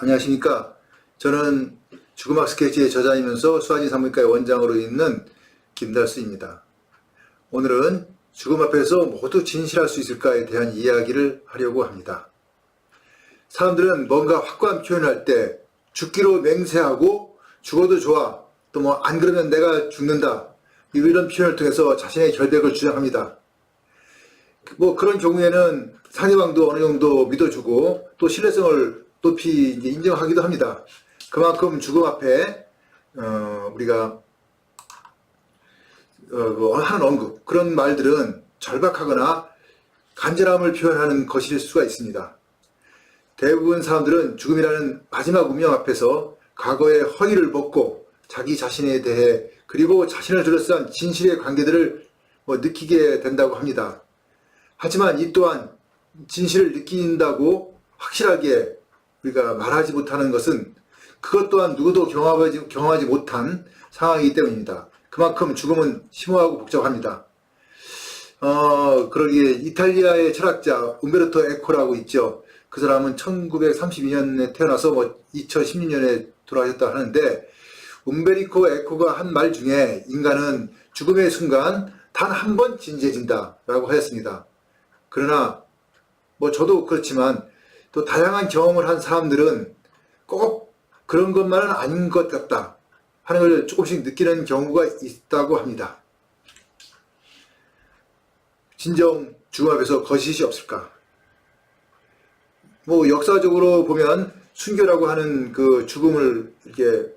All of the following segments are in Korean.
안녕하십니까. 저는 죽음학 스케치의 저자이면서 수아진 산부인과의 원장으로 있는 김달수입니다. 오늘은 죽음 앞에서 모두 진실할 수 있을까에 대한 이야기를 하려고 합니다. 사람들은 뭔가 확고한 표현을 할 때 죽기로 맹세하고 죽어도 좋아, 또 뭐 안 그러면 내가 죽는다, 이런 표현을 통해서 자신의 결백을 주장합니다. 뭐 그런 경우에는 상대방도 어느 정도 믿어주고 또 신뢰성을 높이 인정하기도 합니다. 그만큼 죽음 앞에 우리가 하는 언급, 그런 말들은 절박하거나 간절함을 표현하는 것일 수가 있습니다. 대부분 사람들은 죽음이라는 마지막 운명 앞에서 과거의 허위를 벗고 자기 자신에 대해 그리고 자신을 둘러싼 진실의 관계들을 느끼게 된다고 합니다. 하지만 이 또한 진실을 느낀다고 확실하게 우리가 말하지 못하는 것은 그것 또한 누구도 경험하지 못한 상황이기 때문입니다. 그만큼 죽음은 심오하고 복잡합니다. 그러기에 이탈리아의 철학자 움베르토 에코라고 있죠. 그 사람은 1932년에 태어나서 2016년에 돌아가셨다 하는데, 움베르토 에코가 한 말 중에 인간은 죽음의 순간 단 한 번 진지해진다 라고 하였습니다. 그러나 저도 그렇지만 또 다양한 경험을 한 사람들은 꼭 그런 것만은 아닌 것 같다 하는 걸 조금씩 느끼는 경우가 있다고 합니다. 진정 죽음 앞에서 거짓이 없을까? 역사적으로 보면 순교라고 하는 그 죽음을 이렇게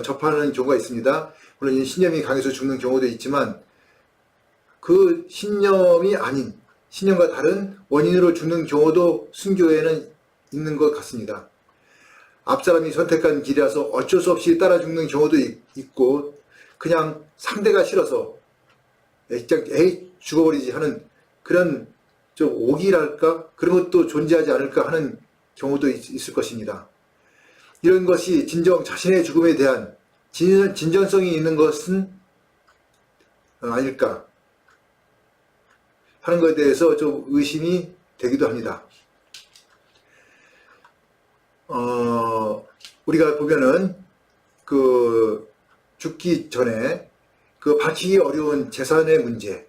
접하는 경우가 있습니다. 물론 신념이 강해서 죽는 경우도 있지만 그 신념이 아닌, 신념과 다른 원인으로 죽는 경우도 순교에는 있는 것 같습니다. 앞사람이 선택한 길이라서 어쩔 수 없이 따라 죽는 경우도 있고, 그냥 상대가 싫어서 에이 죽어버리지 하는 그런 좀 오기랄까, 그런 것도 존재하지 않을까 하는 경우도 있을 것입니다. 이런 것이 진정 자신의 죽음에 대한 진전성이 있는 것은 아닐까 하는 것에 대해서 좀 의심이 되기도 합니다. 우리가 보면은 죽기 전에 밝히기 어려운 재산의 문제,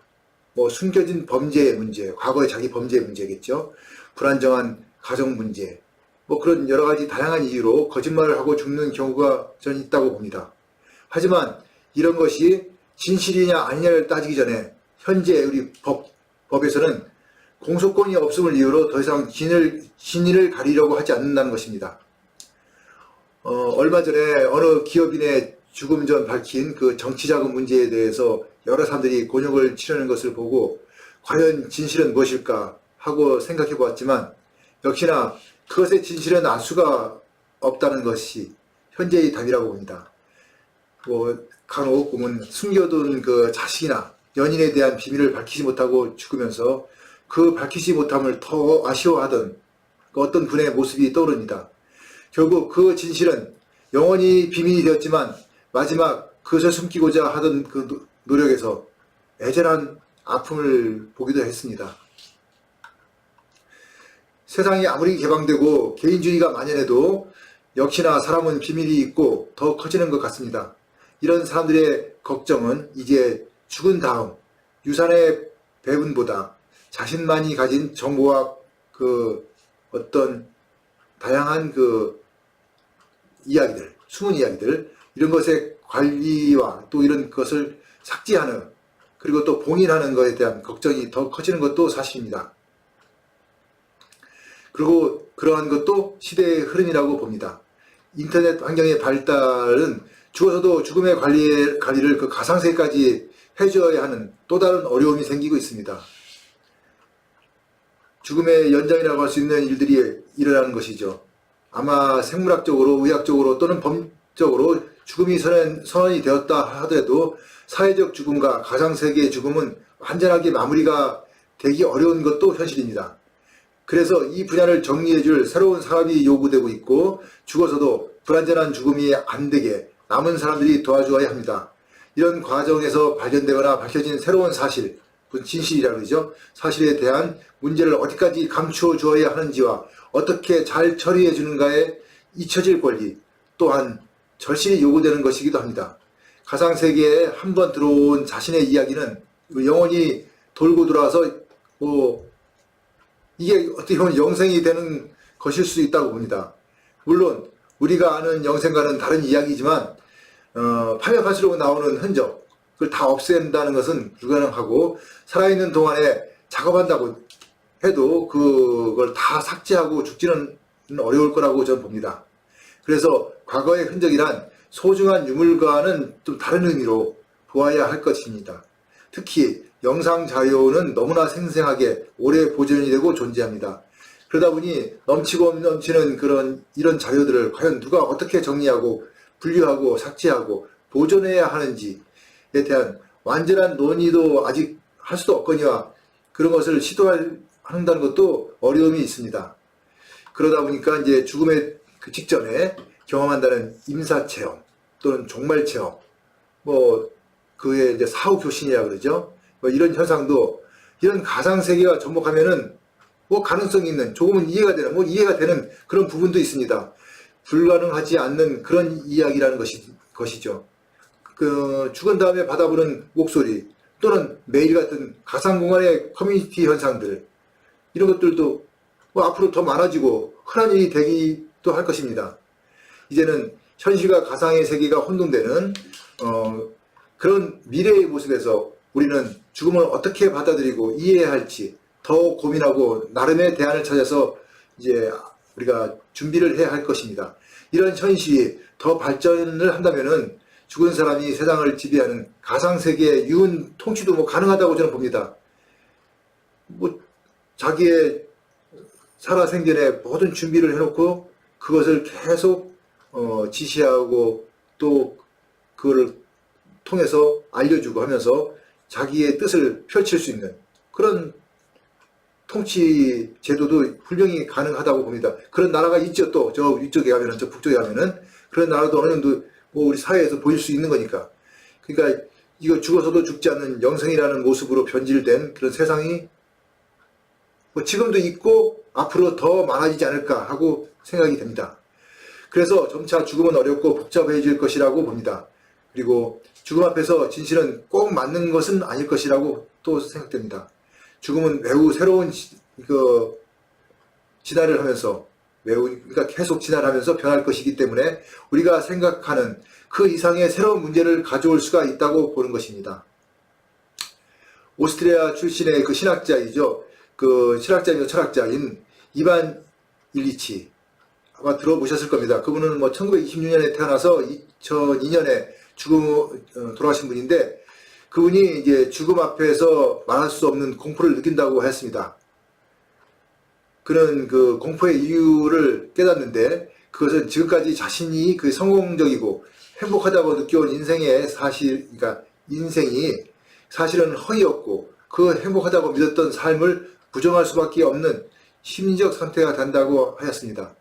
숨겨진 범죄의 문제, 과거의 자기 범죄의 문제겠죠. 불안정한 가정 문제, 그런 여러 가지 다양한 이유로 거짓말을 하고 죽는 경우가 저는 있다고 봅니다. 하지만 이런 것이 진실이냐 아니냐를 따지기 전에 현재 우리 법에서는 공소권이 없음을 이유로 더 이상 진위를 가리려고 하지 않는다는 것입니다. 얼마 전에 어느 기업인의 죽음 전 밝힌 그 정치자금 문제에 대해서 여러 사람들이 곤욕을 치르는 것을 보고 과연 진실은 무엇일까 하고 생각해 보았지만, 역시나 그것의 진실은 알 수가 없다는 것이 현재의 답이라고 봅니다. 간혹 보면 숨겨둔 그 자식이나 연인에 대한 비밀을 밝히지 못하고 죽으면서 그 밝히지 못함을 더 아쉬워하던 어떤 분의 모습이 떠오릅니다. 결국 그 진실은 영원히 비밀이 되었지만 마지막 그것을 숨기고자 하던 그 노력에서 애절한 아픔을 보기도 했습니다. 세상이 아무리 개방되고 개인주의가 만연해도 역시나 사람은 비밀이 있고 더 커지는 것 같습니다. 이런 사람들의 걱정은 이제 죽은 다음 유산의 배분보다 자신만이 가진 정보와 어떤 다양한 이야기들, 숨은 이야기들, 이런 것의 관리와 또 이런 것을 삭제하는, 그리고 또 봉인하는 것에 대한 걱정이 더 커지는 것도 사실입니다. 그리고 그러한 것도 시대의 흐름이라고 봅니다. 인터넷 환경의 발달은 죽어서도 죽음의 관리를 가상세까지 해줘야 하는 또 다른 어려움이 생기고 있습니다. 죽음의 연장이라고 할 수 있는 일들이 일어나는 것이죠. 아마 생물학적으로, 의학적으로 또는 법적으로 죽음이 선언이 되었다 하더라도 사회적 죽음과 가상세계의 죽음은 완전하게 마무리가 되기 어려운 것도 현실입니다. 그래서 이 분야를 정리해줄 새로운 사업이 요구되고 있고, 죽어서도 불완전한 죽음이 안 되게 남은 사람들이 도와주어야 합니다. 이런 과정에서 발견되거나 밝혀진 새로운 사실, 진실이라 그러죠. 사실에 대한 문제를 어디까지 감추어 주어야 하는지와 어떻게 잘 처리해 주는가에 잊혀질 권리 또한 절실히 요구되는 것이기도 합니다. 가상세계에 한번 들어온 자신의 이야기는 영원히 돌고 돌아서 이게 어떻게 보면 영생이 되는 것일 수 있다고 봅니다. 물론 우리가 아는 영생과는 다른 이야기지만 파멸할수록 나오는 흔적 그걸 다 없앤다는 것은 불가능하고 살아있는 동안에 작업한다고 해도 그걸 다 삭제하고 죽지는 어려울 거라고 저는 봅니다. 그래서 과거의 흔적이란 소중한 유물과는 좀 다른 의미로 보아야 할 것입니다. 특히 영상 자료는 너무나 생생하게 오래 보존이 되고 존재합니다. 그러다 보니 넘치고 넘치는 이런 자료들을 과연 누가 어떻게 정리하고 분류하고 삭제하고 보존해야 하는지에 대한 완전한 논의도 아직 할 수도 없거니와 그런 것을 시도한다는 것도 어려움이 있습니다. 그러다 보니까 이제 죽음의 그 직전에 경험한다는 임사체험 또는 종말체험, 그의 이제 사후교신이라 그러죠. 이런 현상도 이런 가상세계와 접목하면은 가능성이 있는, 조금은 이해가 되는 그런 부분도 있습니다. 불가능하지 않는 그런 이야기라는 것이죠. 죽은 다음에 받아보는 목소리, 또는 매일 같은 가상공간의 커뮤니티 현상들, 이런 것들도 앞으로 더 많아지고 흔한 일이 되기도 할 것입니다. 이제는 현실과 가상의 세계가 혼동되는 그런 미래의 모습에서 우리는 죽음을 어떻게 받아들이고 이해해야 할지 더 고민하고 나름의 대안을 찾아서 이제 우리가 준비를 해야 할 것입니다. 이런 현실이 더 발전을 한다면은 죽은 사람이 세상을 지배하는 가상세계의 유은 통치도 가능하다고 저는 봅니다. 자기의 살아생전에 모든 준비를 해놓고 그것을 계속 지시하고 또 그걸 통해서 알려주고 하면서 자기의 뜻을 펼칠 수 있는 그런 통치 제도도 분명히 가능하다고 봅니다. 그런 나라가 있죠. 또 저 위쪽에 가면은, 저 북쪽에 가면은 그런 나라도 어느 정도 우리 사회에서 보일 수 있는 거니까. 그러니까 이거 죽어서도 죽지 않는 영생이라는 모습으로 변질된 그런 세상이 지금도 있고 앞으로 더 많아지지 않을까 하고 생각이 됩니다. 그래서 점차 죽음은 어렵고 복잡해질 것이라고 봅니다. 그리고 죽음 앞에서 진실은 꼭 맞는 것은 아닐 것이라고 또 생각됩니다. 죽음은 매우 새로운 진화를 하면서 그러니까 계속 진화를 하면서 변할 것이기 때문에 우리가 생각하는 그 이상의 새로운 문제를 가져올 수가 있다고 보는 것입니다. 오스트리아 출신의 그 신학자이죠. 신학자이며 철학자인 이반 일리치 아마 들어보셨을 겁니다. 그분은 1926년에 태어나서 2002년에 돌아가신 분인데 그분이 이제 죽음 앞에서 말할 수 없는 공포를 느낀다고 했습니다. 그는 그 공포의 이유를 깨닫는데 그것은 지금까지 자신이 성공적이고 행복하다고 느껴온 인생의 그러니까 인생이 사실은 허위였고 그 행복하다고 믿었던 삶을 부정할 수밖에 없는 심리적 상태가 된다고 하였습니다.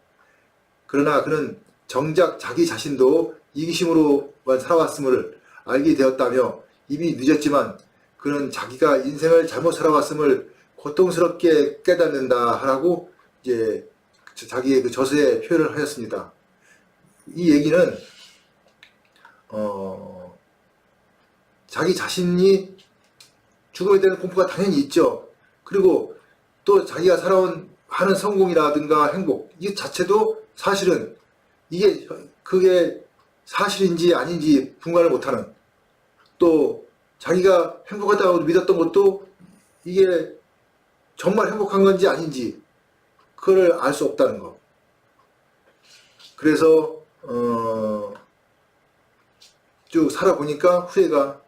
그러나 그는 정작 자기 자신도 이기심으로만 살아왔음을 알게 되었다며 이미 늦었지만 그는 자기가 인생을 잘못 살아왔음을 고통스럽게 깨닫는다라고 이제 자기의 그 저서에 표현을 하였습니다. 이 얘기는 자기 자신이 죽음에 대한 공포가 당연히 있죠. 그리고 또 자기가 살아온 하는 성공이라든가 행복 이 자체도 사실은 그게 사실인지 아닌지 분간을 못하는, 또 자기가 행복하다고 믿었던 것도 이게 정말 행복한 건지 아닌지 그걸 알 수 없다는 거. 그래서 쭉 살아보니까 후회가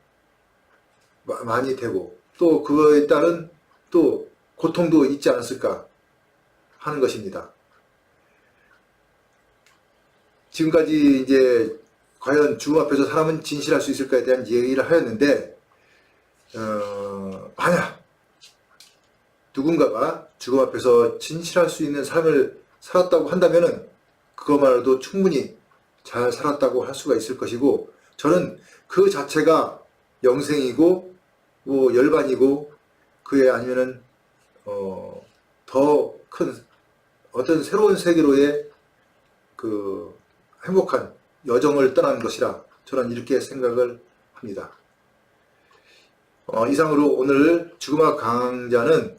많이 되고 또 그거에 따른 또 고통도 있지 않았을까 하는 것입니다. 지금까지 이제 과연 죽음 앞에서 사람은 진실할 수 있을까에 대한 얘기를 하였는데 만약 누군가가 죽음 앞에서 진실할 수 있는 삶을 살았다고 한다면은 그것만으로도 충분히 잘 살았다고 할 수가 있을 것이고, 저는 그 자체가 영생이고 열반이고 그에 아니면은 더 큰 어떤 새로운 세계로의 그 행복한 여정을 떠난 것이라 저는 이렇게 생각을 합니다. 이상으로 오늘 죽음학 강좌는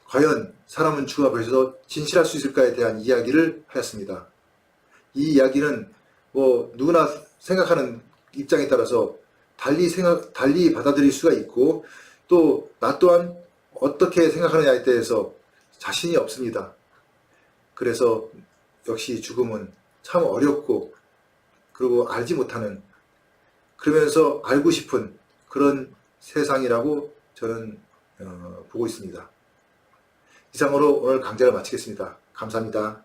과연 사람은 죽음 앞에서 진실할 수 있을까에 대한 이야기를 하였습니다. 이 이야기는 뭐 누구나 생각하는 입장에 따라서 달리 받아들일 수가 있고, 또 나 또한 어떻게 생각하느냐에 대해서 자신이 없습니다. 그래서 역시 죽음은 참 어렵고, 그리고 알지 못하는, 그러면서 알고 싶은 그런 세상이라고 저는 보고 있습니다. 이상으로 오늘 강좌를 마치겠습니다. 감사합니다.